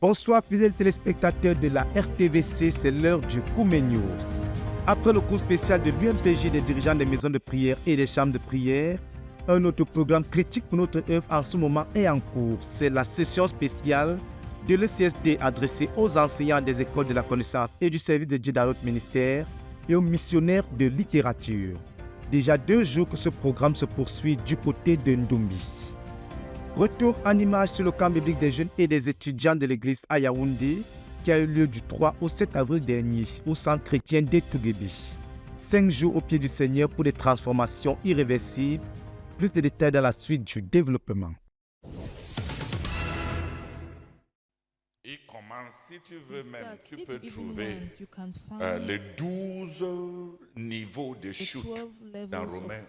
Bonsoir fidèles téléspectateurs de la RTVC, c'est l'heure du Koumé News. Après le cours spécial de l'UMPJ des dirigeants des maisons de prière et des chambres de prière, un autre programme critique pour notre œuvre en ce moment est en cours. C'est la session spéciale de l'ECSD adressée aux enseignants des écoles de la connaissance et du service de Dieu dans notre ministère et aux missionnaires de littérature. Déjà 2 jours que ce programme se poursuit du côté de Ndombi. Retour en image sur le camp biblique des jeunes et des étudiants de l'église à Yaoundé qui a eu lieu du 3 au 7 avril dernier au centre chrétien d'Etouguébi. 5 jours au pied du Seigneur pour des transformations irréversibles. Plus de détails dans la suite du développement. Il commence, si tu veux même, tu peux trouver les 12 niveaux de chute dans Romains.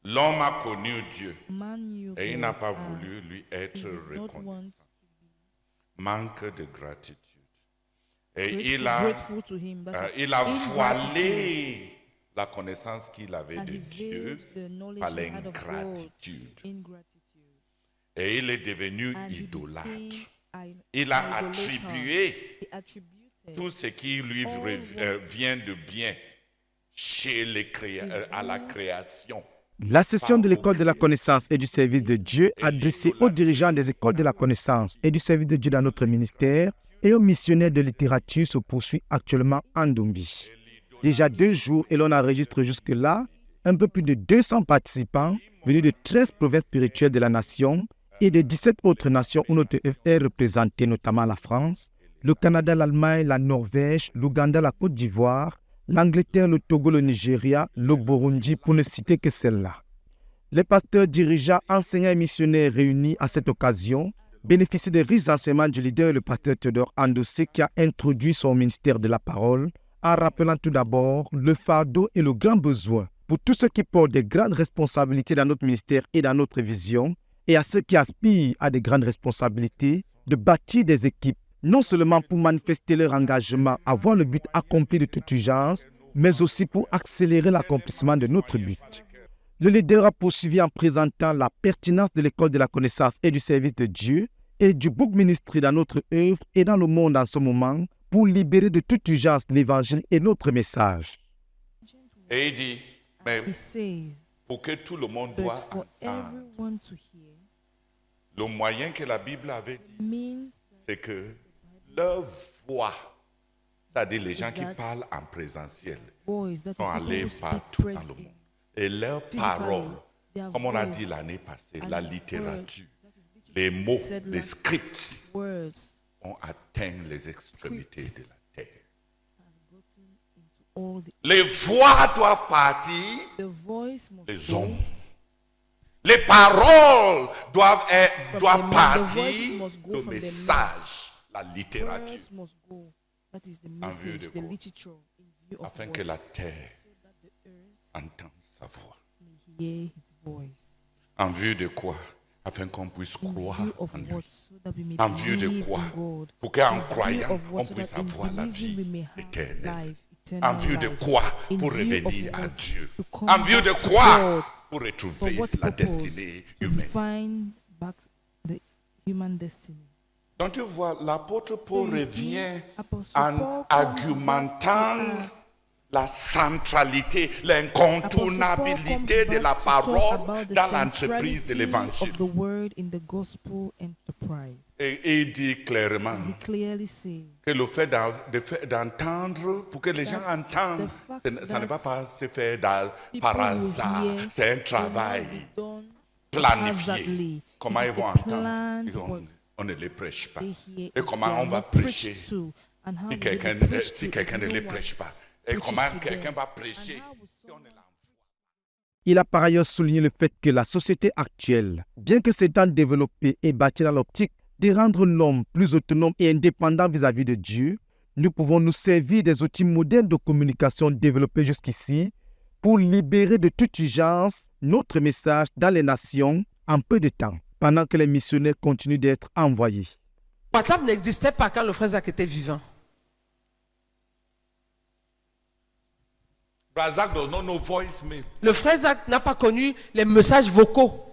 L'homme a connu Dieu et il n'a pas voulu lui être reconnaissant. Manque de gratitude. Et il a voilé la connaissance qu'il avait de Dieu par l'ingratitude. Et il est devenu idolâtre. Il a attribué tout ce qui lui vient de bien à la création. La session de l'école de la connaissance et du service de Dieu adressée aux dirigeants des écoles de la connaissance et du service de Dieu dans notre ministère et aux missionnaires de littérature se poursuit actuellement en Ndombi. Déjà 2 jours et l'on enregistre jusque-là un peu plus de 200 participants venus de 13 provinces spirituelles de la nation et de 17 autres nations où notre œuvre est représentée, notamment la France, le Canada, l'Allemagne, la Norvège, l'Ouganda, la Côte d'Ivoire, l'Angleterre, le Togo, le Nigeria, le Burundi, pour ne citer que celle-là. Les pasteurs, dirigeants, enseignants et missionnaires réunis à cette occasion bénéficient des riches enseignements du leader, le pasteur Théodore Andossé, qui a introduit son ministère de la parole, en rappelant tout d'abord le fardeau et le grand besoin pour tous ceux qui portent des grandes responsabilités dans notre ministère et dans notre vision, et à ceux qui aspirent à des grandes responsabilités, de bâtir des équipes, non seulement pour manifester leur engagement à voir le but accompli de toute urgence, mais aussi pour accélérer l'accomplissement de notre but. Le leader a poursuivi en présentant la pertinence de l'école de la connaissance et du service de Dieu et du book ministry dans notre œuvre et dans le monde en ce moment pour libérer de toute urgence l'évangile et notre message. Et il dit, mais pour que tout le monde doit entendre, le moyen que la Bible avait dit, c'est que leur voix, c'est-à-dire les gens qui parlent en présentiel, sont allés partout dans le monde. Et leurs paroles, comme on a dit l'année passée, la littérature, les mots, les scripts ont atteint les extrémités de la terre. Les voix doivent partir des hommes. Les paroles doivent partir du message, la littérature. En vue de quoi? Afin que la terre entende sa voix. En vue de quoi? Afin qu'on puisse croire en lui. En vue de quoi? Pour qu'en croyant, on puisse avoir la vie éternelle. En vue de quoi? Pour revenir à Dieu. En vue de quoi? Pour retrouver la destinée humaine. Donc tu vois, l'apôtre Paul revient en argumentant la centralité, l'incontournabilité de la parole dans l'entreprise de l'évangile. Et il dit clairement que le fait d'entendre, pour que les gens entendent, ça ne va pas se faire par hasard. C'est un travail planifié. Comment ils vont entendre? On ne les prêche pas. Et comment on va prêcher si quelqu'un ne les prêche pas? Et comment quelqu'un va prêcher si on ne l'envoie? Il a par ailleurs souligné le fait que la société actuelle, bien que s'étant développée et bâtie dans l'optique de rendre l'homme plus autonome et indépendant vis-à-vis de Dieu, nous pouvons nous servir des outils modernes de communication développés jusqu'ici pour libérer de toute urgence notre message dans les nations en peu de temps, pendant que les missionnaires continuent d'être envoyés. WhatsApp n'existait pas quand le frère Zach était vivant. Le frère Zach n'a pas connu les messages vocaux.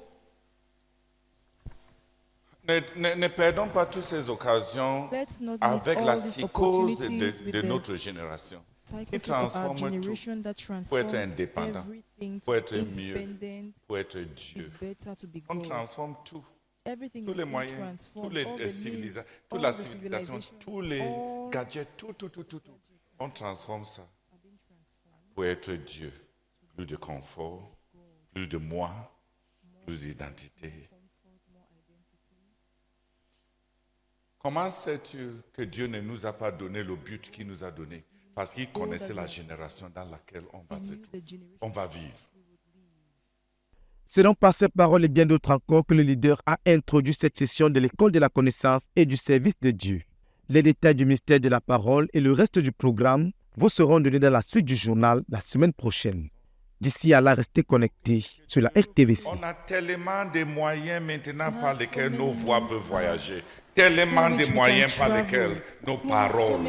Ne perdons pas toutes ces occasions Let's not miss avec all la these psychose opportunities with de the notre génération qui psychosis of our transforme tout generation that pour être transforms indépendant, everything pour to être mieux, independent, pour être to Dieu. better, to be On God. transforme tout. Everything Tous is les being moyens, transformed. tous les All the civilisations, means, toute all la the civilisation, civilization, tous les all gadgets, tout. On transforme ça are being transformed. pour être Dieu. Plus de confort, plus de moi, plus d'identité. Comment sais-tu que Dieu ne nous a pas donné le but qu'il nous a donné? Parce qu'il connaissait la génération dans laquelle on va vivre. C'est donc par ces paroles et bien d'autres encore que le leader a introduit cette session de l'école de la connaissance et du service de Dieu. Les détails du mystère de la parole et le reste du programme vous seront donnés dans la suite du journal la semaine prochaine. D'ici à là, restez connectés sur la RTVC. On a tellement de moyens maintenant par lesquels nos voix peuvent voyager. Tellement de moyens par lesquels nos paroles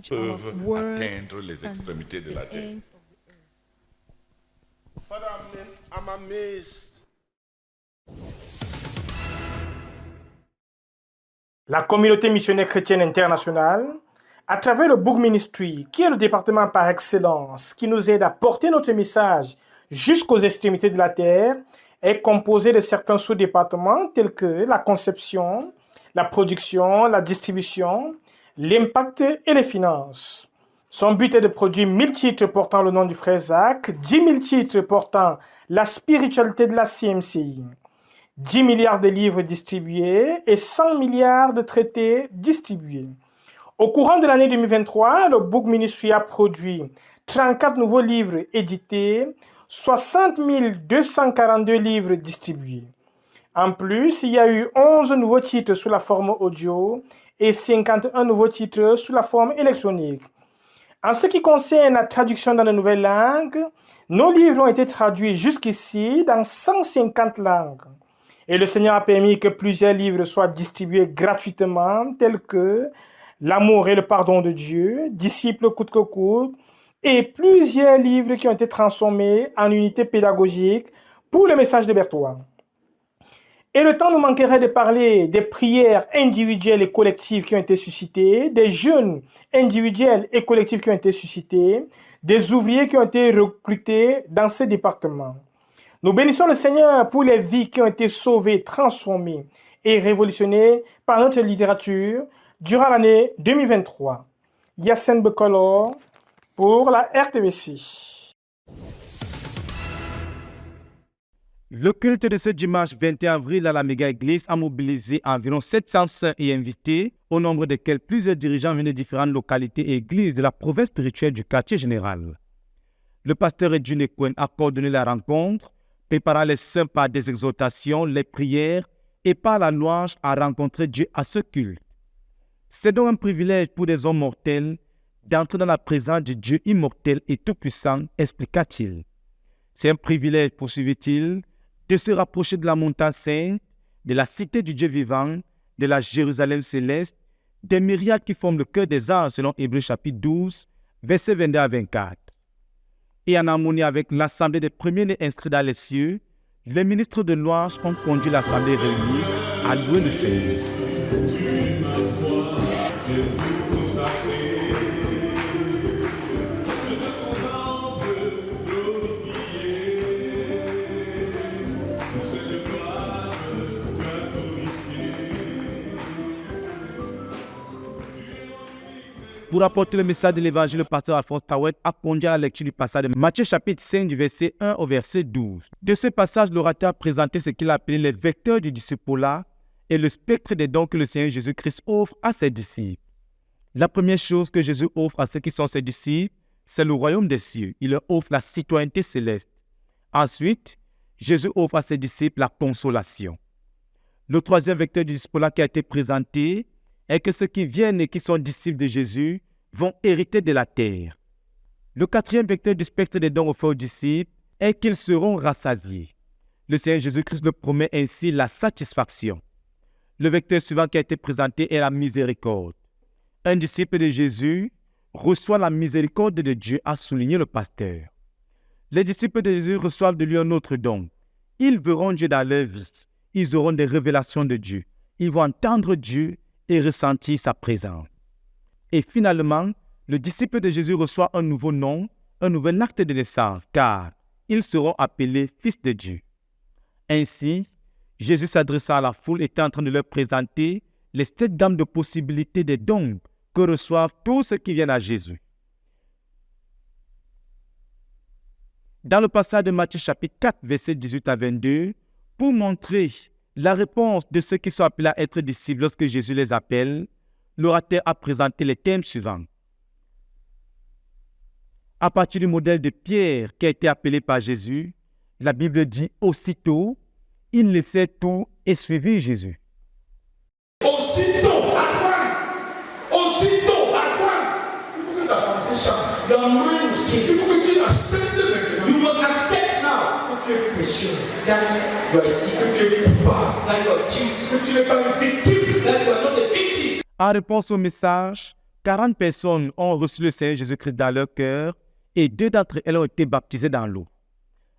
peuvent atteindre les extrémités de la terre. But I'm amazed. La communauté missionnaire chrétienne internationale, à travers le Book Ministry, qui est le département par excellence qui nous aide à porter notre message jusqu'aux extrémités de la terre, est composé de certains sous-départements tels que la conception, la production, la distribution, l'impact et les finances. Son but est de produire 1000 titres portant le nom du frère Zach, 10 000 titres portant la spiritualité de la CMCI, 10 milliards de livres distribués et 100 milliards de traités distribués. Au courant de l'année 2023, le Book Ministry a produit 34 nouveaux livres édités, 60 242 livres distribués. En plus, il y a eu 11 nouveaux titres sous la forme audio et 51 nouveaux titres sous la forme électronique. En ce qui concerne la traduction dans de nouvelles langues, nos livres ont été traduits jusqu'ici dans 150 langues. Et le Seigneur a permis que plusieurs livres soient distribués gratuitement, tels que L'amour et le pardon de Dieu, Disciples coûte que coûte, et plusieurs livres qui ont été transformés en unités pédagogiques pour le message de Berthoud. Et le temps nous manquerait de parler des prières individuelles et collectives qui ont été suscitées, des jeunes individuels et collectifs qui ont été suscités, des ouvriers qui ont été recrutés dans ces départements. Nous bénissons le Seigneur pour les vies qui ont été sauvées, transformées et révolutionnées par notre littérature durant l'année 2023. Yassine Bekolor pour la RTVC. Le culte de ce dimanche 21 avril à la méga-église a mobilisé environ 700 saints et invités, au nombre desquels plusieurs dirigeants venus de différentes localités et églises de la province spirituelle du quartier général. Le pasteur Edwin Ekwen a coordonné la rencontre, préparant les saints par des exhortations, les prières et par la louange à rencontrer Dieu à ce culte. C'est donc un privilège pour des hommes mortels d'entrer dans la présence de Dieu immortel et tout-puissant, expliqua-t-il. C'est un privilège, poursuivit-il, de se rapprocher de la montagne sainte, de la cité du Dieu vivant, de la Jérusalem céleste, des myriades qui forment le cœur des anges selon Hébreux chapitre 12, versets 22 à 24. Et en harmonie avec l'assemblée des premiers-nés inscrits dans les cieux, les ministres de louange ont conduit l'assemblée réunie à louer le Seigneur. Pour apporter le message de l'évangile, le pasteur Alphonse Tawet a conduit à la lecture du passage de Matthieu chapitre 5 du verset 1 au verset 12. De ce passage, l'orateur a présenté ce qu'il a appelé les vecteurs du discipulat et le spectre des dons que le Seigneur Jésus-Christ offre à ses disciples. La première chose que Jésus offre à ceux qui sont ses disciples, c'est le royaume des cieux. Il leur offre la citoyenneté céleste. Ensuite, Jésus offre à ses disciples la consolation. Le troisième vecteur du discipulat qui a été présenté est que ceux qui viennent et qui sont disciples de Jésus vont hériter de la terre. Le quatrième vecteur du spectre des dons offerts aux disciples est qu'ils seront rassasiés. Le Seigneur Jésus-Christ nous promet ainsi la satisfaction. Le vecteur suivant qui a été présenté est la miséricorde. Un disciple de Jésus reçoit la miséricorde de Dieu, a souligné le pasteur. Les disciples de Jésus reçoivent de lui un autre don. Ils verront Dieu dans leur vie. Ils auront des révélations de Dieu. ils vont entendre Dieu et ressentir sa présence. Et finalement, le disciple de Jésus reçoit un nouveau nom, un nouvel acte de naissance, car ils seront appelés fils de Dieu. Ainsi, Jésus s'adressant à la foule était en train de leur présenter les 7 gammes de possibilités des dons que reçoivent tous ceux qui viennent à Jésus. Dans le passage de Matthieu chapitre 4, versets 18 à 22, pour montrer la réponse de ceux qui sont appelés à être disciples lorsque Jésus les appelle, l'orateur a présenté les thèmes suivants. À partir du modèle de Pierre qui a été appelé par Jésus, la Bible dit aussitôt, il laissait tout et suivit Jésus. Aussitôt, à once. Il faut que ta pensée change. Your mind must change. Il faut que tu acceptes maintenant. You must accept now. Que tu es pécheur. That you are sick. Que tu es coupable. That you are guilty. Que tu n'es pas une victime. That you are not a victim. En réponse au message, 40 personnes ont reçu le Seigneur Jésus-Christ dans leur cœur et 2 d'entre elles ont été baptisées dans l'eau.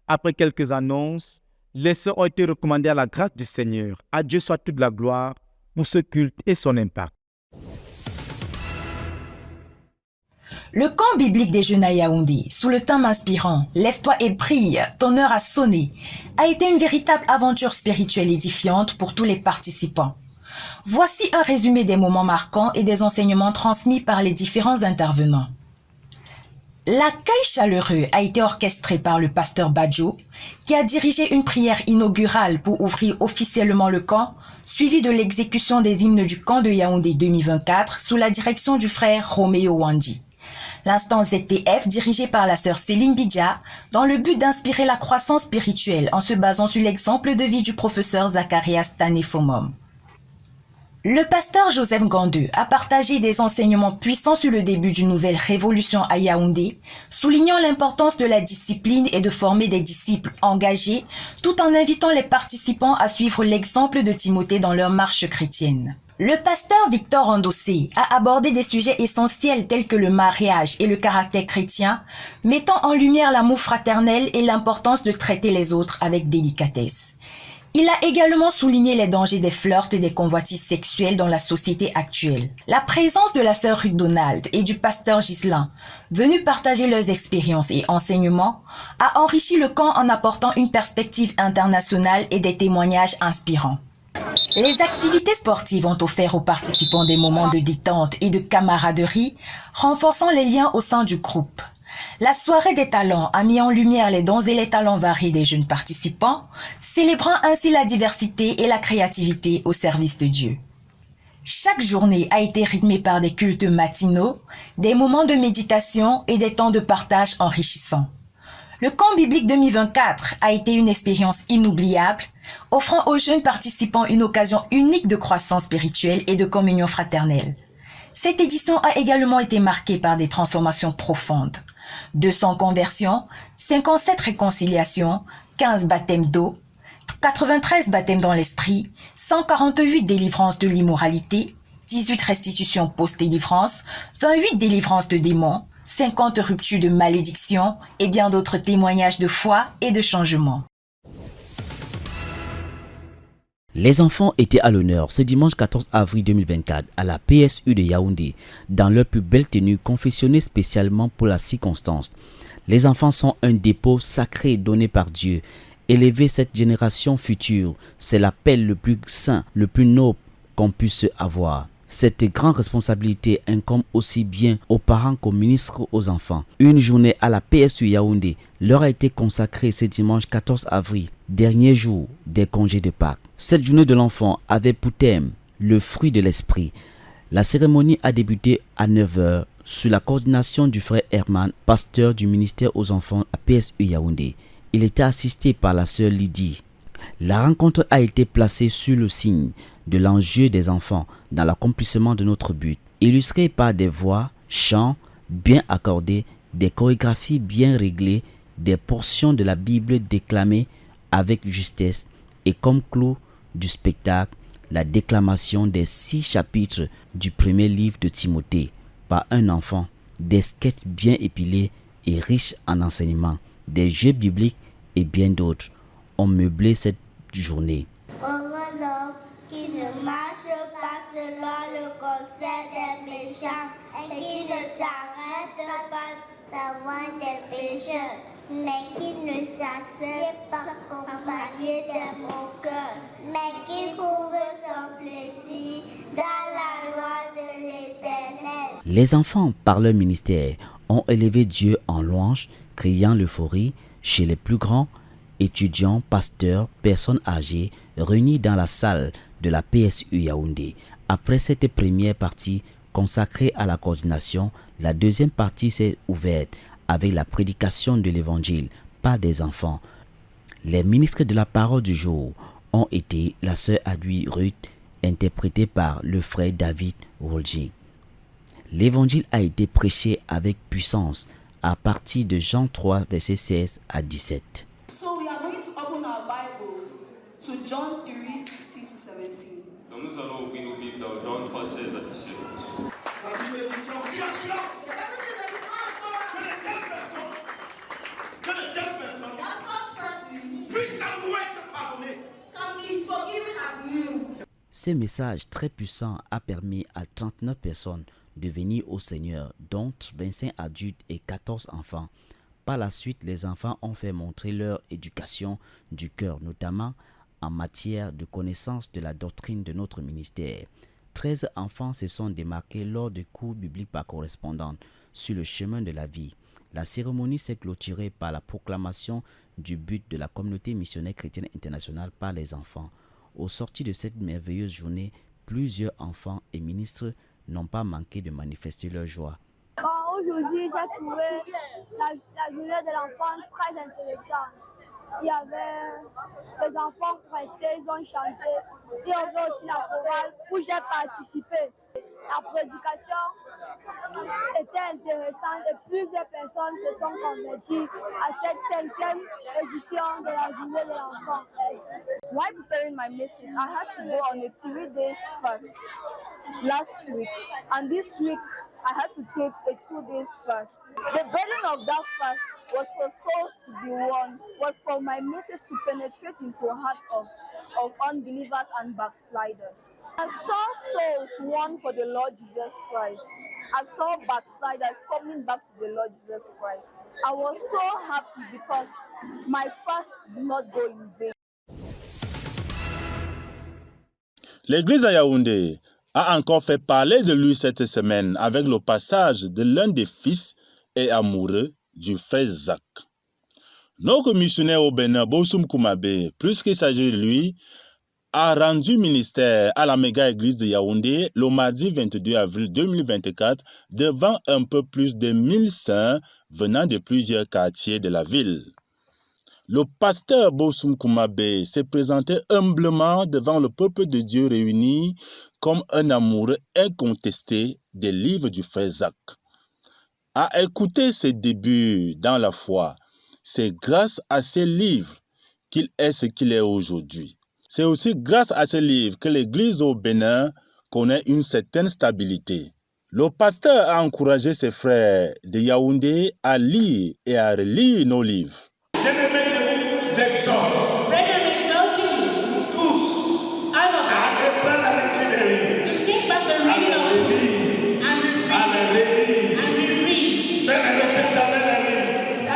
Après quelques annonces, les sœurs ont été recommandées à la grâce du Seigneur. À Dieu soit toute la gloire pour ce culte et son impact. Le camp biblique des jeunes à Yaoundé, sous le thème inspirant « Lève-toi et brille, ton heure a sonné », a été une véritable aventure spirituelle édifiante pour tous les participants. Voici un résumé des moments marquants et des enseignements transmis par les différents intervenants. L'accueil chaleureux a été orchestré par le pasteur Badjo, qui a dirigé une prière inaugurale pour ouvrir officiellement le camp, suivi de l'exécution des hymnes du camp de Yaoundé 2024 sous la direction du frère Roméo Wandi. L'instance ZTF dirigée par la sœur Céline Bidja, dans le but d'inspirer la croissance spirituelle en se basant sur l'exemple de vie du professeur Zacharias Tanefomom. Le pasteur Joseph Gandeux a partagé des enseignements puissants sur le début d'une nouvelle révolution à Yaoundé, soulignant l'importance de la discipline et de former des disciples engagés, tout en invitant les participants à suivre l'exemple de Timothée dans leur marche chrétienne. Le pasteur Victor Andossé a abordé des sujets essentiels tels que le mariage et le caractère chrétien, mettant en lumière l'amour fraternel et l'importance de traiter les autres avec délicatesse. Il a également souligné les dangers des flirts et des convoitises sexuelles dans la société actuelle. La présence de la sœur Ruth Donald et du pasteur Ghislain, venus partager leurs expériences et enseignements, a enrichi le camp en apportant une perspective internationale et des témoignages inspirants. Les activités sportives ont offert aux participants des moments de détente et de camaraderie, renforçant les liens au sein du groupe. La soirée des talents a mis en lumière les dons et les talents variés des jeunes participants, célébrant ainsi la diversité et la créativité au service de Dieu. Chaque journée a été rythmée par des cultes matinaux, des moments de méditation et des temps de partage enrichissants. Le camp biblique 2024 a été une expérience inoubliable, offrant aux jeunes participants une occasion unique de croissance spirituelle et de communion fraternelle. Cette édition a également été marquée par des transformations profondes. 200 conversions, 57 réconciliations, 15 baptêmes d'eau, 93 baptêmes dans l'esprit, 148 délivrances de l'immoralité, 18 restitutions post-délivrance, 28 délivrances de démons, 50 ruptures de malédiction et bien d'autres témoignages de foi et de changement. Les enfants étaient à l'honneur ce dimanche 14 avril 2024 à la PSU de Yaoundé, dans leur plus belle tenue confectionnée spécialement pour la circonstance. Les enfants sont un dépôt sacré donné par Dieu. Élever cette génération future, c'est l'appel le plus saint, le plus noble qu'on puisse avoir. Cette grande responsabilité incombe aussi bien aux parents qu'aux ministres aux enfants. Une journée à la PSU Yaoundé leur a été consacrée ce dimanche 14 avril, dernier jour des congés de Pâques. Cette journée de l'enfant avait pour thème le fruit de l'esprit. La cérémonie a débuté à 9h sous la coordination du frère Herman, pasteur du ministère aux enfants à PSU Yaoundé. Il était assisté par la sœur Lydie. La rencontre a été placée sur le signe de l'enjeu des enfants dans l'accomplissement de notre but, illustré par des voix, chants bien accordés, des chorégraphies bien réglées, des portions de la Bible déclamées avec justesse et comme clou du spectacle, la déclamation des 6 chapitres du premier livre de Timothée par un enfant, des sketchs bien épilés et riches en enseignements, des jeux bibliques et bien d'autres ont meublé cette journée. Qui ne marche et qui ne s'arrête pas devant des pécheurs, mais qui ne s'assied pas accompagné de mon cœur, mais qui trouve son plaisir dans la loi de l'Éternel. Les enfants, par leur ministère, ont élevé Dieu en louange, criant l'euphorie chez les plus grands, étudiants, pasteurs, personnes âgées, réunis dans la salle de la PSU Yaoundé. Après cette première partie consacrée à la coordination, la deuxième partie s'est ouverte avec la prédication de l'évangile par des enfants. Les ministres de la parole du jour ont été la sœur Adui Ruth, interprétée par le frère David Wolji. L'évangile a été prêché avec puissance à partir de Jean 3, versets 16 à 17. So we are going to open our Bibles to John 3, 16 to 17. Donc nous allons ouvrir nos Bibles dans Jean 3, 16 à 17. La Bible dit que les telles personnes puissent en être pardonnées. Can be forgiven and new. Ce message très puissant a permis à 39 personnes de venir au Seigneur, dont 25 adultes et 14 enfants. Par la suite, les enfants ont fait montrer leur éducation du cœur, notamment en matière de connaissance de la doctrine de notre ministère. 13 enfants se sont démarqués lors de cours bibliques par correspondance sur le chemin de la vie. La cérémonie s'est clôturée par la proclamation du but de la communauté missionnaire chrétienne internationale par les enfants. Au sortir de cette merveilleuse journée, plusieurs enfants et ministres n'ont pas manqué de manifester leur joie. Aujourd'hui, j'ai trouvé la journée de l'enfant très intéressante. Il y avait les enfants restés, ils ont chanté. Il y avait aussi la chorale où j'ai participé. La prédication était intéressante et plusieurs personnes se sont converties à cette 5e édition de la journée de l'enfant. While preparing my message, I had to go on a 3 days fast last week, and this week I had to take a 2 days fast. The burden of that fast was for souls to be won, was for my message to penetrate into the hearts of unbelievers and backsliders. I saw souls won for the Lord Jesus Christ. I saw backsliders coming back to the Lord Jesus Christ. I was so happy because my fast did not go in vain. L'église à Yaoundé a encore fait parler de lui cette semaine avec le passage de l'un des fils et amoureux du frère Zach. Notre missionnaire au Bénin, Bosoum Koumabe, plus qu'il s'agit de lui, a rendu ministère à la méga-église de Yaoundé le mardi 22 avril 2024 devant un peu plus de 1000 saints venant de plusieurs quartiers de la ville. Le pasteur Bosoum Koumabe s'est présenté humblement devant le peuple de Dieu réuni comme un amoureux incontesté des livres du frère Zach. À écouter ses débuts dans la foi, c'est grâce à ces livres qu'il est ce qu'il est aujourd'hui. C'est aussi grâce à ces livres que l'Église au Bénin connaît une certaine stabilité. Le pasteur a encouragé ses frères de Yaoundé à lire et à relire nos livres. Bien-aimés, je vous exhorte tous à reprendre la lecture des livres, à les relire, faire les requêtes avec les livres,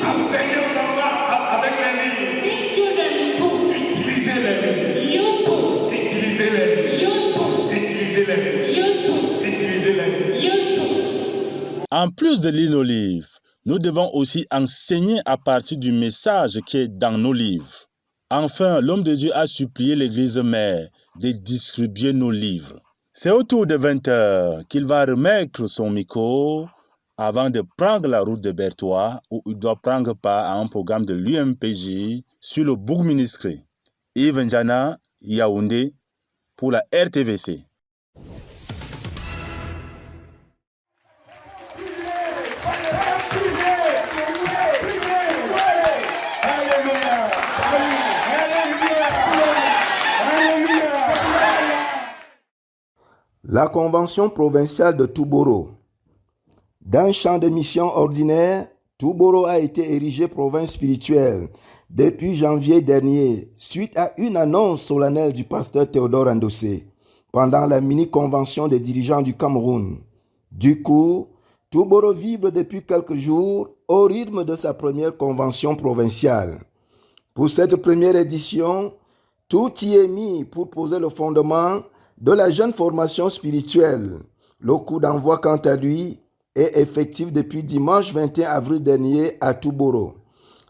enseigner aux enfants avec les livres, utiliser les livres, utiliser les livres, utiliser les livres, utiliser les livres. En plus de lire nos livres, nous devons aussi enseigner à partir du message qui est dans nos livres. Enfin, l'homme de Dieu a supplié l'église mère de distribuer nos livres. C'est autour de 20h qu'il va remettre son micro avant de prendre la route de Bertois où il doit prendre part à un programme de l'UMPJ sur le book ministry. Yves Njana, Yaoundé, pour la RTVC. La convention provinciale de Touboro. D'un champ de mission ordinaire, Touboro a été érigé province spirituelle depuis janvier dernier, suite à une annonce solennelle du pasteur Théodore Ndossé pendant la mini-convention des dirigeants du Cameroun. Du coup, Touboro vibre depuis quelques jours au rythme de sa première convention provinciale. Pour cette première édition, tout y est mis pour poser le fondement de la jeune formation spirituelle. Le coup d'envoi, quant à lui, est effectif depuis dimanche 21 avril dernier à Touboro.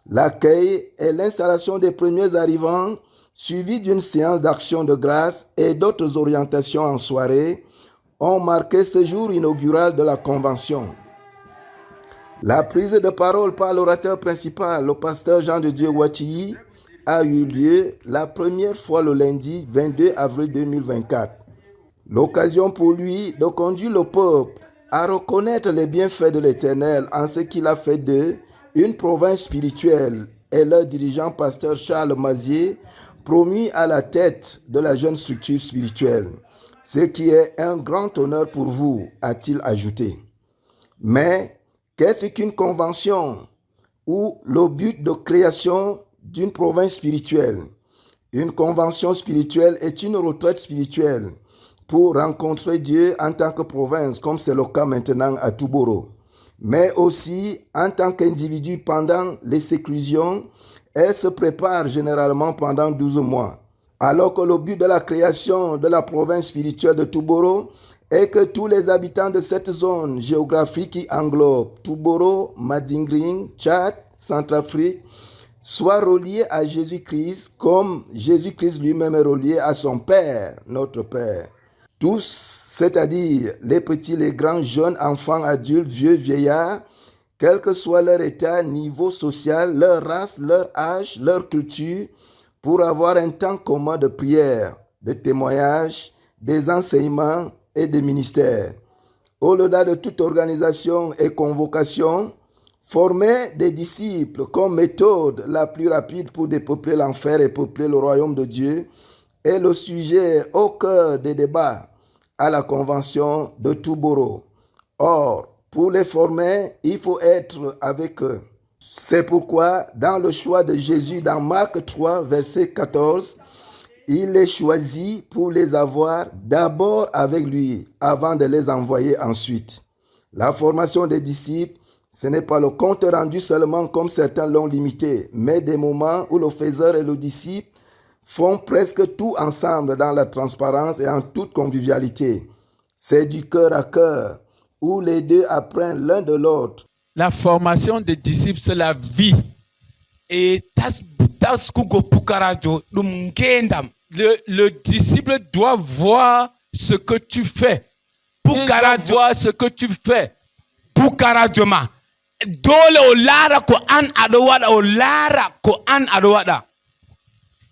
L'accueil et l'installation des premiers arrivants, suivis d'une séance d'action de grâce et d'autres orientations en soirée, ont marqué ce jour inaugural de la convention. La prise de parole par l'orateur principal, le pasteur Jean de Dieu Wachiyi, a eu lieu la première fois le lundi 22 avril 2024. L'occasion pour lui de conduire le peuple à reconnaître les bienfaits de l'Éternel en ce qu'il a fait d'eux une province spirituelle et leur dirigeant pasteur Charles Mazier promu à la tête de la jeune structure spirituelle. Ce qui est un grand honneur pour vous, a-t-il ajouté. Mais qu'est-ce qu'une convention ou le but de création d'une province spirituelle? Une convention spirituelle est une retraite spirituelle pour rencontrer Dieu en tant que province, comme c'est le cas maintenant à Touboro. Mais aussi en tant qu'individu pendant les séclusions, elle se prépare généralement pendant 12 mois. Alors que le but de la création de la province spirituelle de Touboro est que tous les habitants de cette zone géographique qui englobe Touboro, Madingring, Tchad, Centrafrique, soient reliés à Jésus-Christ comme Jésus-Christ lui-même est relié à son Père, notre Père. Tous, c'est-à-dire les petits, les grands, jeunes, enfants, adultes, vieux, vieillards, quel que soit leur état, niveau social, leur race, leur âge, leur culture, pour avoir un temps commun de prière, de témoignage, des enseignements et des ministères. Au-delà de toute organisation et convocation, former des disciples comme méthode la plus rapide pour dépeupler l'enfer et peupler le royaume de Dieu est le sujet au cœur des débats à la convention de Touboro. Or, pour les former, il faut être avec eux. C'est pourquoi, dans le choix de Jésus dans Marc 3, verset 14, il les choisit pour les avoir d'abord avec lui, avant de les envoyer ensuite. La formation des disciples, ce n'est pas le compte rendu seulement comme certains l'ont limité, mais des moments où le faiseur et le disciple font presque tout ensemble dans la transparence et en toute convivialité. C'est du cœur à cœur, où les deux apprennent l'un de l'autre. La formation des disciples, c'est la vie. Et le disciple doit voir ce que tu fais. Il doit voir ce que tu fais.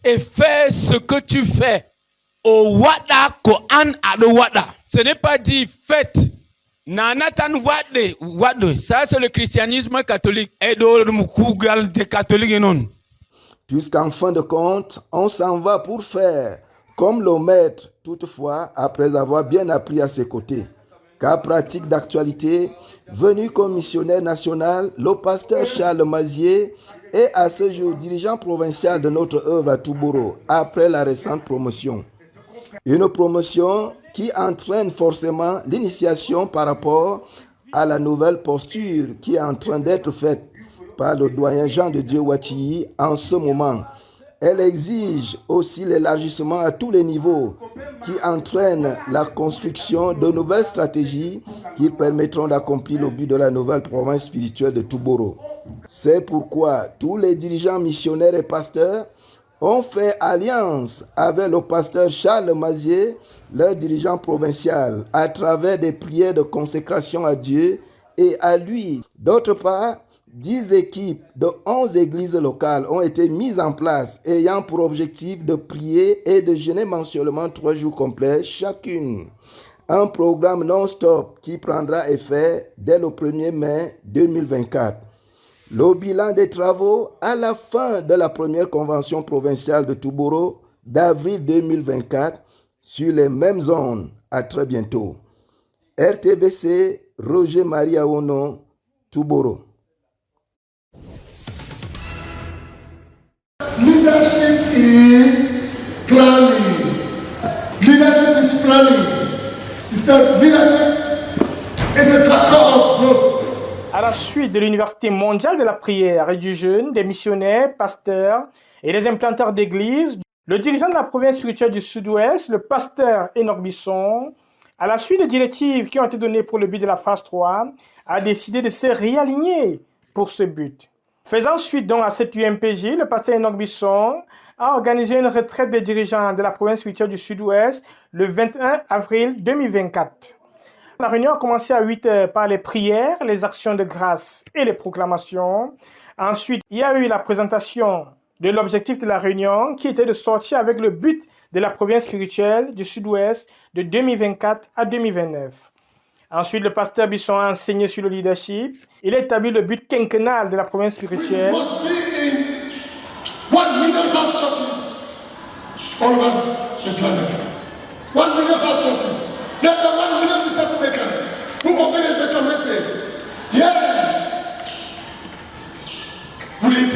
Et faire ce que tu fais. Ce n'est pas dit faites. Ça, c'est le christianisme catholique. Puisqu'en fin de compte, on s'en va pour faire comme le maître, toutefois, après avoir bien appris à ses côtés. Cas pratique d'actualité, venu comme missionnaire national, le pasteur Charles Mazier est à ce jour dirigeant provincial de notre œuvre à Touboro, après la récente promotion. Une promotion qui entraîne forcément l'initiation par rapport à la nouvelle posture qui est en train d'être faite par le doyen Jean de Dieu Wachiyi en ce moment. Elle exige aussi l'élargissement à tous les niveaux qui entraîne la construction de nouvelles stratégies qui permettront d'accomplir le but de la nouvelle province spirituelle de Touboro. C'est pourquoi tous les dirigeants missionnaires et pasteurs ont fait alliance avec le pasteur Charles Mazier, leur dirigeant provincial, à travers des prières de consécration à Dieu et à lui. D'autre part, 10 équipes de 11 églises locales ont été mises en place ayant pour objectif de prier et de jeûner mensuellement 3 jours complets chacune. Un programme non-stop qui prendra effet dès le 1er mai 2024. Le bilan des travaux à la fin de la première convention provinciale de Touboro d'avril 2024 sur les mêmes zones. À très bientôt. RTVC, Roger Marie Aono, Touboro. Leadership is planning. Leadership is planning. He said leadership is a factor of growth. À la suite de l'Université mondiale de la prière et du jeûne, des missionnaires, pasteurs et des implanteurs d'églises, le dirigeant de la province spirituelle du Sud-Ouest, le pasteur Enoch Bisson, à la suite des directives qui ont été données pour le but de la phase 3, a décidé de se réaligner pour ce but. Faisant suite donc à cette UMPJ, le pasteur Enoch Bisson a organisé une retraite des dirigeants de la province spirituelle du Sud-Ouest le 21 avril 2024. La réunion a commencé à 8 heures par les prières, les actions de grâce et les proclamations. Ensuite, il y a eu la présentation de l'objectif de la réunion qui était de sortir avec le but de la province spirituelle du Sud-Ouest de 2024 à 2029. Ensuite, le pasteur Bisson a enseigné sur le leadership. Il a établi le but quinquennal de la province spirituelle. We must be in 1 million house churches all over the planet. 1 million house churches. There are 1 million disciple makers who obey the better message. Yes. With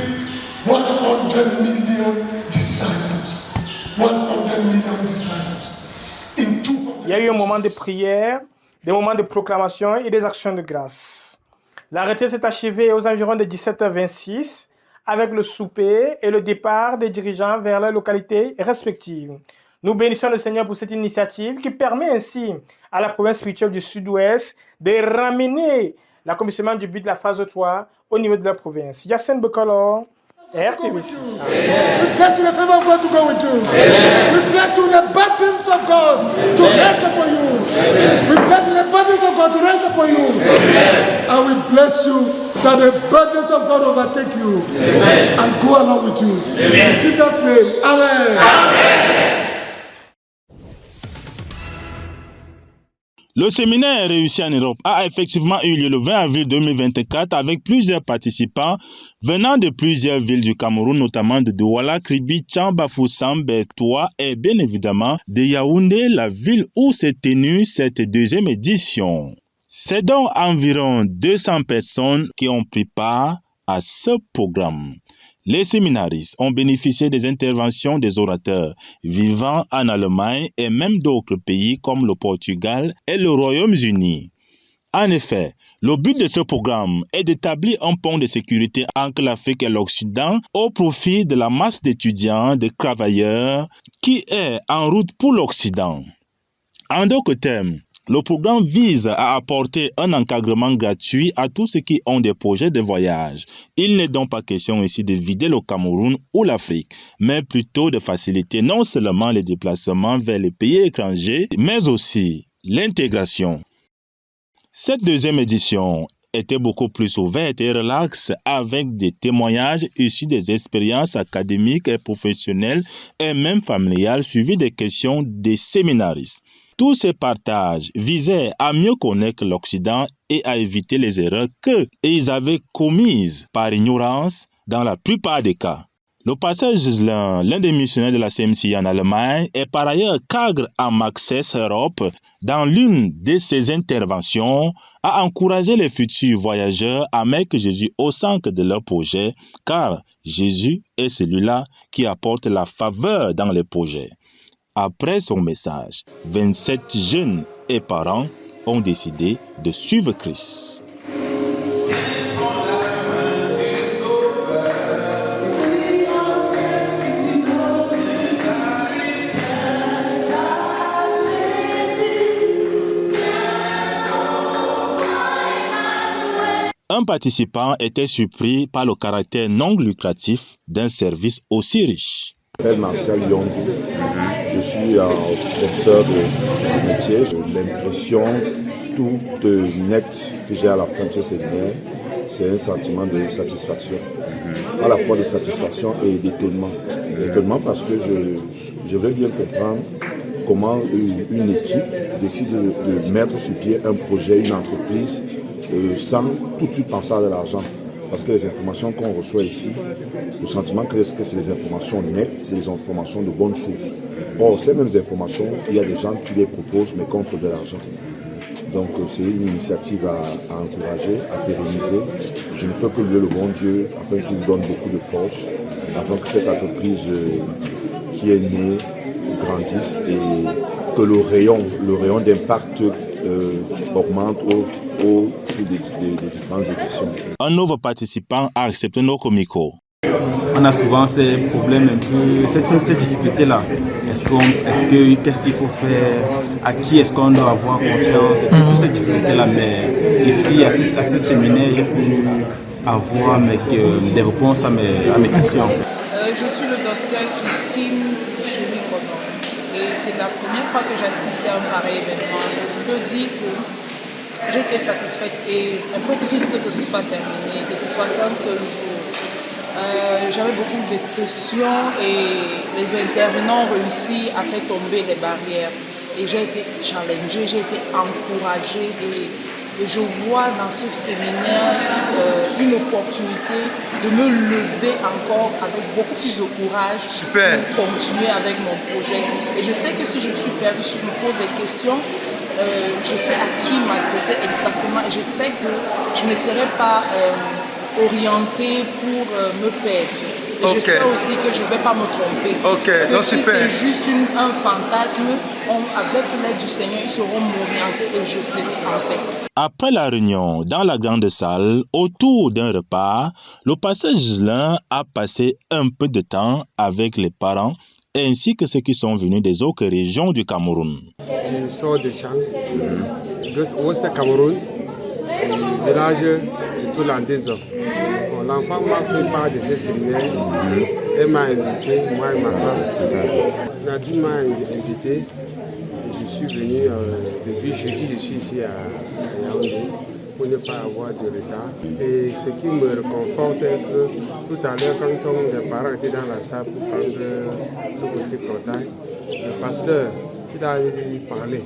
100 million disciples. 100 million disciples. In 200. Il y a eu un moment de prière, des moments de proclamation et des actions de grâce. La retraite s'est achevée aux environs de 17h26 avec le souper et le départ des dirigeants vers leurs localités respectives. Nous bénissons le Seigneur pour cette initiative qui permet ainsi à la province spirituelle du Sud-Ouest de ramener l'accomplissement du but de la phase 3 au niveau de la province. Yacine Bokolo, RTVC. We bless you the favor of God to go with you. We bless you the burdens of God to rest upon you. We bless you the burdens of God to rest upon you. And we bless you that the burdens of God overtake you and go along with you. In Jesus' name, amen. Le séminaire réussi en Europe a effectivement eu lieu le 20 avril 2024 avec plusieurs participants venant de plusieurs villes du Cameroun, notamment de Douala, Kribi, Tchamba, Bafoussam, Bertoua et bien évidemment de Yaoundé, la ville où s'est tenue cette deuxième édition. C'est donc environ 200 personnes qui ont pris part à ce programme. Les séminaristes ont bénéficié des interventions des orateurs vivant en Allemagne et même d'autres pays comme le Portugal et le Royaume-Uni. En effet, le but de ce programme est d'établir un pont de sécurité entre l'Afrique et l'Occident au profit de la masse d'étudiants, de travailleurs qui est en route pour l'Occident. En d'autres termes, le programme vise à apporter un encadrement gratuit à tous ceux qui ont des projets de voyage. Il n'est donc pas question ici de vider le Cameroun ou l'Afrique, mais plutôt de faciliter non seulement les déplacements vers les pays étrangers, mais aussi l'intégration. Cette deuxième édition était beaucoup plus ouverte et relaxe avec des témoignages issus des expériences académiques et professionnelles et même familiales suivis des questions des séminaristes. Tous ces partages visaient à mieux connaître l'Occident et à éviter les erreurs qu'ils avaient commises par ignorance dans la plupart des cas. Le pasteur Gislain, l'un des missionnaires de la CMCI en Allemagne, est par ailleurs cadre à Access Europe. Dans l'une de ses interventions, a encouragé les futurs voyageurs à mettre Jésus au centre de leur projet, car Jésus est celui-là qui apporte la faveur dans les projets. Après son message, 27 jeunes et parents ont décidé de suivre Christ. Un participant était surpris par le caractère non lucratif d'un service aussi riche. Je m'appelle Marcel Yondi, je suis professeur de métier. J'ai l'impression toute nette que j'ai à la fin de ce séminaire, c'est un sentiment de satisfaction. À la fois de satisfaction et d'étonnement. D'étonnement parce que je veux bien comprendre comment une équipe décide de mettre sur pied un projet, une entreprise, sans tout de suite penser à de l'argent. Parce que les informations qu'on reçoit ici, le sentiment que c'est des informations nettes, c'est des informations de bonnes sources. Or, ces mêmes informations, il y a des gens qui les proposent, mais contre de l'argent. Donc, c'est une initiative à encourager, à pérenniser. Je ne peux que louer le bon Dieu afin qu'il vous donne beaucoup de force, afin que cette entreprise qui est née grandisse et que le rayon d'impact augmente sur des différentes éditions. Un nouveau participant a accepté nos comicos. On a souvent ces problèmes un peu, cette difficulté-là. Qu'est-ce qu'il faut faire? À qui est-ce qu'on doit avoir confiance? Et toutes ces difficultés-là. Mais ici, à ce séminaire, j'ai pu avoir des réponses à mes questions. Je suis le docteur Christine Chéry-Bonon et c'est la première fois que j'assiste à un pareil événement. Je peux dire que j'étais satisfaite et un peu triste que ce soit terminé, que ce soit qu'un seul jour. J'avais beaucoup de questions et les intervenants ont réussi à faire tomber les barrières. Et j'ai été challengée, j'ai été encouragée et je vois dans ce séminaire une opportunité de me lever encore avec beaucoup plus de courage pour continuer avec mon projet. Et je sais que si je suis perdue, si je me pose des questions, je sais à qui m'adresser exactement et je sais que je ne serai pas orientée pour me perdre. Et je sais aussi que je ne vais pas me tromper. Que si c'est juste un fantasme, avec l'aide du Seigneur, ils sauront m'orienter et je serai en paix. Après la réunion, dans la grande salle, autour d'un repas, le pasteur Gislain a passé un peu de temps avec les parents ainsi que ceux qui sont venus des autres régions du Cameroun. Je sors de Chang, au Cameroun, village de Toulandezo. L'enfant m'a fait part de ce séminaire. Elle m'a invité, moi et ma femme. Nadine m'a invité. Je suis venu depuis jeudi, je suis ici à Yaoundé pour ne pas avoir de retard. Et ce qui me réconforte, c'est que tout à l'heure, quand les parents étaient dans la salle pour prendre le petit portail, le pasteur, il a parlé.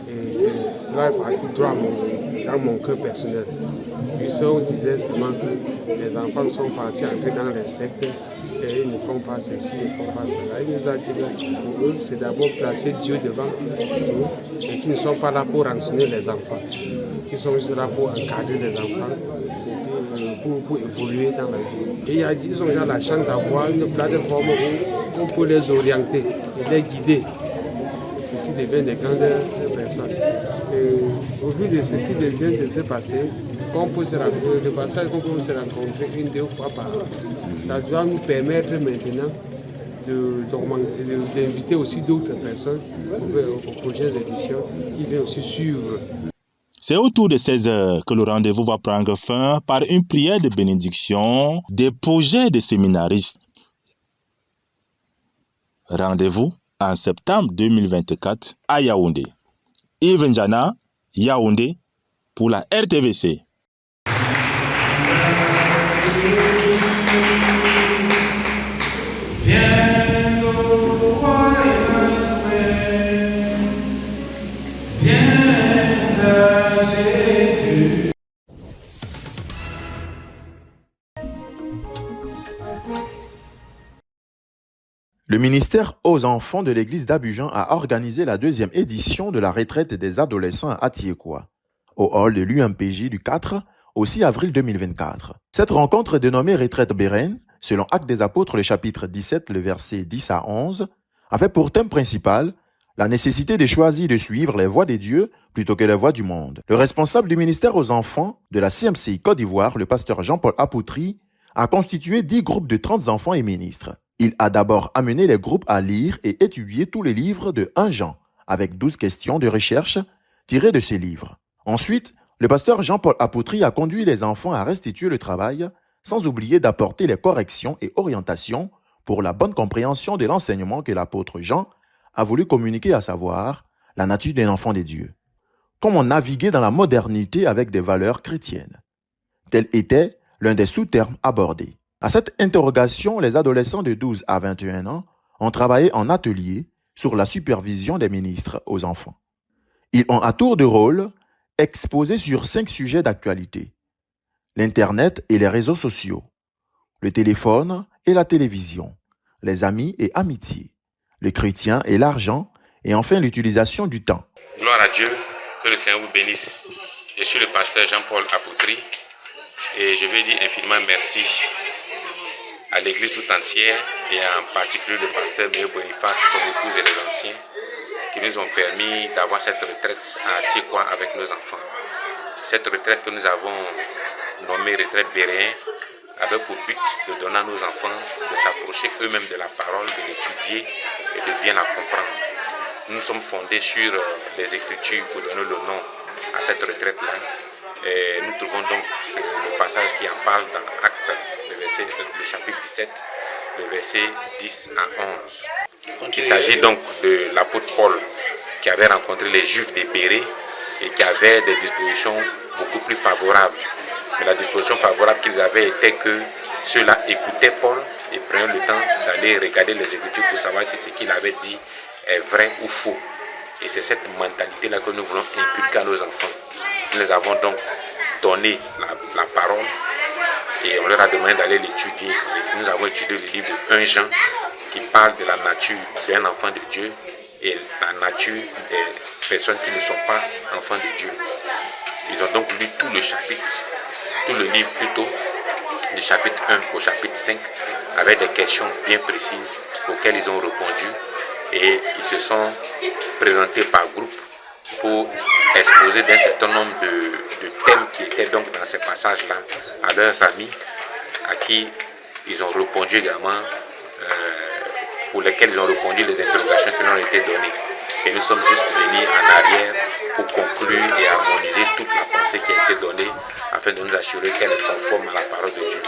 Et cela est parti droit dans mon cœur personnel. On disait seulement que les enfants sont partis entrer dans les sectes et ils ne font pas ceci, ils ne font pas cela. Il nous a dit que pour eux, c'est d'abord placer Dieu devant nous et qu'ils ne sont pas là pour rançonner les enfants, qu'ils sont juste là pour encadrer les enfants, pour évoluer dans la vie. Et ils ont déjà la chance d'avoir une plateforme où on peut les orienter et les guider pour qu'ils deviennent des grandes personnes. Et au vu de ce qui vient de se passer, le passage qu'on peut se rencontrer 1-2 fois par an, ça doit nous permettre maintenant d'inviter aussi d'autres personnes aux prochaines éditions qui viennent aussi suivre. C'est autour de 16h que le rendez-vous va prendre fin par une prière de bénédiction des projets des séminaristes. Rendez-vous en septembre 2024 à Yaoundé. Yves Njana, Yaoundé, pour la RTVC. Viens au roi Emmanuel, viens à Jésus. Le ministère aux enfants de l'église d'Abidjan a organisé la 2e édition de la retraite des adolescents à Tiekwa, au hall de l'UMPJ du 4 au 6 avril 2024. Cette rencontre dénommée Retraite Bérène, selon Actes des Apôtres, le chapitre 17, le verset 10 à 11, avait pour thème principal la nécessité de choisir de suivre les voies des dieux plutôt que les voies du monde. Le responsable du ministère aux enfants de la CMCI Côte d'Ivoire, le pasteur Jean-Paul Apoutri, a constitué 10 groupes de 30 enfants et ministres. Il a d'abord amené les groupes à lire et étudier tous les livres de 1 Jean, avec 12 questions de recherche tirées de ces livres. Ensuite, le pasteur Jean-Paul Apoutri a conduit les enfants à restituer le travail, sans oublier d'apporter les corrections et orientations pour la bonne compréhension de l'enseignement que l'apôtre Jean a voulu communiquer, à savoir la nature d'un enfant de Dieu. Comment naviguer dans la modernité avec des valeurs chrétiennes. Tel était l'un des sous-termes abordés. À cette interrogation, les adolescents de 12 à 21 ans ont travaillé en atelier sur la supervision des ministres aux enfants. Ils ont à tour de rôle exposé sur 5 sujets d'actualité: l'Internet et les réseaux sociaux, le téléphone et la télévision, les amis et amitiés, le chrétien et l'argent, et enfin l'utilisation du temps. Gloire à Dieu, que le Seigneur vous bénisse. Je suis le pasteur Jean-Paul Apoutri et je veux dire infiniment merci à l'église tout entière et en particulier le pasteur Méo Boniface, son épouse et les anciens qui nous ont permis d'avoir cette retraite à Tiekwa avec nos enfants. Cette retraite que nous avons nommée retraite Béréen avait pour but de donner à nos enfants de s'approcher eux-mêmes de la parole, de l'étudier et de bien la comprendre. Nous sommes fondés sur les Écritures pour donner le nom à cette retraite-là. Et nous trouvons donc le passage qui en parle dans Actes, le chapitre 17, le verset 10 à 11. Il s'agit donc de l'apôtre Paul qui avait rencontré les Juifs des Bérées et qui avait des dispositions beaucoup plus favorables. Mais la disposition favorable qu'ils avaient était que ceux-là écoutaient Paul et prenaient le temps d'aller regarder les Écritures pour savoir si ce qu'il avait dit est vrai ou faux. Et c'est cette mentalité-là que nous voulons inculquer à nos enfants. Nous les avons donc donné la parole et on leur a demandé d'aller l'étudier. Nous avons étudié le livre de 1 Jean qui parle de la nature d'un enfant de Dieu et la nature des personnes qui ne sont pas enfants de Dieu. Ils ont donc lu tout le chapitre, tout le livre plutôt, du chapitre 1 au chapitre 5, avec des questions bien précises auxquelles ils ont répondu et ils se sont présentés par groupe pour exposer d'un certain nombre de thèmes qui étaient donc dans ces passages-là à leurs amis, à qui ils ont répondu également, pour lesquels ils ont répondu les interrogations qui leur ont été données. Et nous sommes juste venus en arrière pour conclure et harmoniser toute la pensée qui a été donnée afin de nous assurer qu'elle est conforme à la parole de Dieu.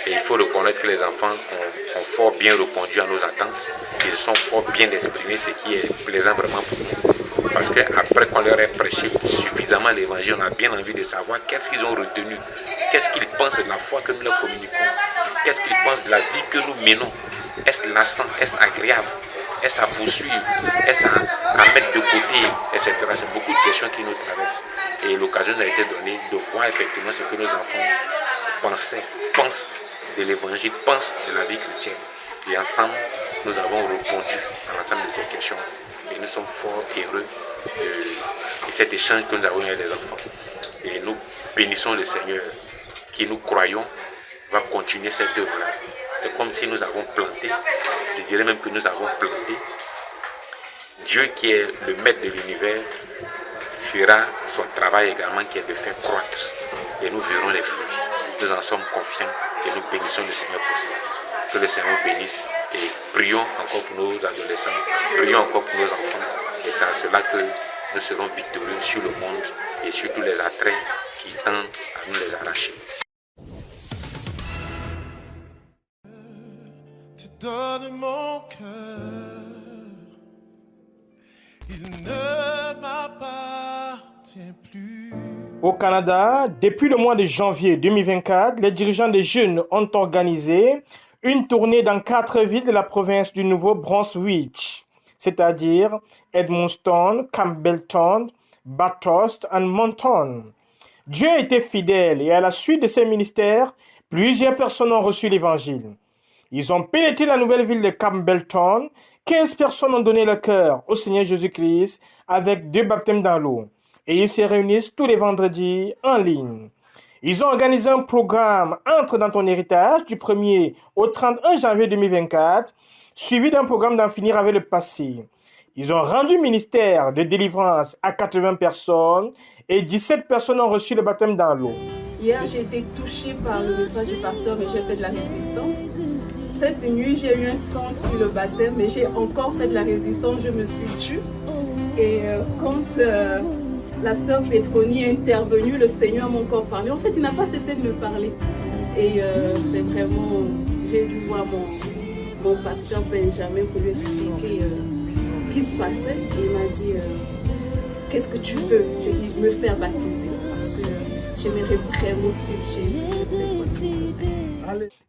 Et il faut reconnaître que les enfants ont fort bien répondu à nos attentes. Ils sont fort bien exprimés, ce qui est plaisant vraiment pour nous. Parce qu'après qu'on leur ait prêché suffisamment l'évangile, on a bien envie de savoir qu'est-ce qu'ils ont retenu, qu'est-ce qu'ils pensent de la foi que nous leur communiquons, qu'est-ce qu'ils pensent de la vie que nous menons. Est-ce lassant, est-ce agréable, est-ce à poursuivre, est-ce à mettre de côté, etc. C'est beaucoup de questions qui nous traversent. Et l'occasion a été donnée de voir effectivement ce que nos enfants pensent de l'évangile, pensent de la vie chrétienne. Et ensemble, nous avons répondu à l'ensemble de ces questions. Et nous sommes fort heureux de cet échange que nous avons eu avec les enfants. Et nous bénissons le Seigneur qui, nous croyons, va continuer cette œuvre-là. C'est comme si nous avons planté, je dirais même que nous avons planté. Dieu qui est le maître de l'univers fera son travail également qui est de faire croître. Et nous verrons les fruits. Nous en sommes confiants et nous bénissons le Seigneur pour cela. Que le Seigneur bénisse et prions encore pour nos adolescents, prions encore pour nos enfants. Et c'est à cela que nous serons victorieux sur le monde et sur tous les attraits qui tendent à nous les arracher. Tu donnes mon cœur, il ne m'appartient plus. Au Canada, depuis le mois de janvier 2024, les dirigeants des jeunes ont organisé une tournée dans 4 villes de la province du Nouveau-Brunswick, c'est-à-dire Edmundston, Campbellton, Bathurst et Moncton. Dieu a été fidèle et à la suite de ces ministères, plusieurs personnes ont reçu l'évangile. Ils ont pénétré la nouvelle ville de Campbellton. 15 personnes ont donné leur cœur au Seigneur Jésus-Christ avec 2 baptêmes dans l'eau. Et ils se réunissent tous les vendredis en ligne. Ils ont organisé un programme Entre dans ton héritage du 1er au 31 janvier 2024, suivi d'un programme d'en finir avec le passé. Ils ont rendu ministère de délivrance à 80 personnes et 17 personnes ont reçu le baptême dans l'eau. Hier, j'ai été touchée par le message du pasteur et j'ai fait de la résistance. Cette nuit, j'ai eu un sang sur le baptême et j'ai encore fait de la résistance, je me suis tue. Et quand la sœur Pétronie est intervenue, le Seigneur m'a encore parlé. En fait, il n'a pas cessé de me parler. Et c'est vraiment, j'ai dû voir mon pasteur Benjamin pour lui expliquer ce qui se passait. Et il m'a dit, qu'est-ce que tu veux? J'ai dit, me faire baptiser parce que j'aimerais vraiment suivre Jésus.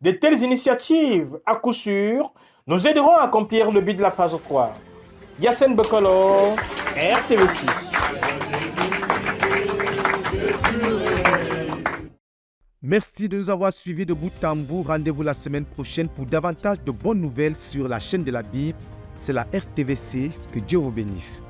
De telles initiatives, à coup sûr, nous aideront à accomplir le but de la phase 3. Yassine Bekolo, RTVC. Merci de nous avoir suivis de bout en bout. Rendez-vous la semaine prochaine pour davantage de bonnes nouvelles sur la chaîne de la Bible. C'est la RTVC. Que Dieu vous bénisse.